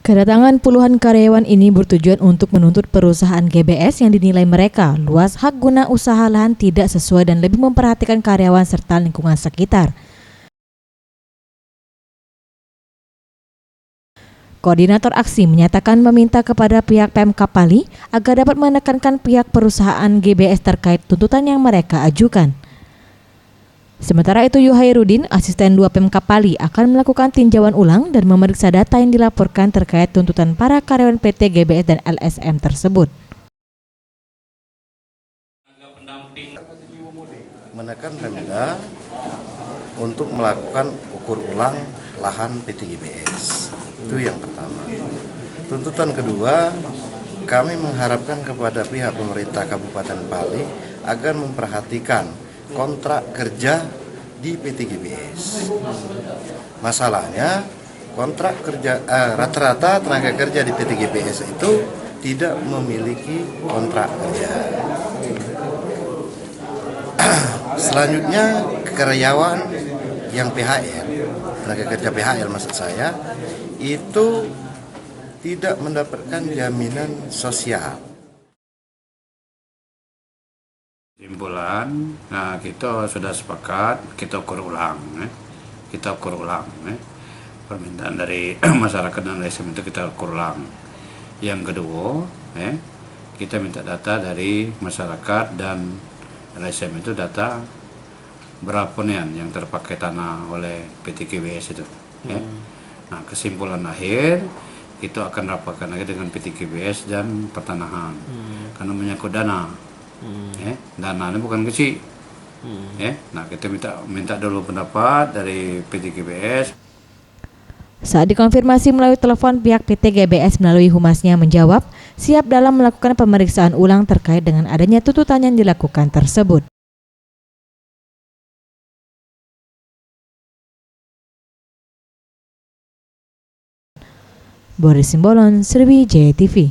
Kedatangan puluhan karyawan ini bertujuan untuk menuntut perusahaan GBS yang dinilai mereka luas hak guna usaha lahan tidak sesuai dan lebih memperhatikan karyawan serta lingkungan sekitar. Koordinator aksi menyatakan meminta kepada pihak Pemkab Pali agar dapat menekankan pihak perusahaan GBS terkait tuntutan yang mereka ajukan. Sementara itu, Yuhairudin, asisten 2 Pemkab Pali, akan melakukan tinjauan ulang dan memeriksa data yang dilaporkan terkait tuntutan para karyawan PT GBS dan LSM tersebut. Menekan Pemda untuk melakukan ukur ulang lahan PT GBS. Itu yang pertama. Tuntutan kedua, kami mengharapkan kepada pihak pemerintah Kabupaten Pali agar memperhatikan kontrak kerja di PT GBS. Masalahnya kontrak kerja rata-rata tenaga kerja di PT GBS itu tidak memiliki kontrak kerja. Selanjutnya karyawan yang PHL, tenaga kerja PHL maksud saya, itu tidak mendapatkan jaminan sosial. Kesimpulan, nah kita sudah sepakat, kita ukur ulang, permintaan dari masyarakat dan LSM itu kita ukur ulang. Yang kedua, kita minta data dari masyarakat dan LSM itu data berapa nih yang terpakai tanah oleh PT GBS itu. Nah, kesimpulan akhir itu akan rapatkan lagi dengan PT GBS dan pertanahan, karena menyangkut dana. Dana ini bukan kecil. Nah, kita minta dulu pendapat dari PT GBS. Saat dikonfirmasi melalui telepon, pihak PT GBS melalui humasnya menjawab siap dalam melakukan pemeriksaan ulang terkait dengan adanya tuntutan yang dilakukan tersebut. Boris Simbolon, Sriwijaya TV.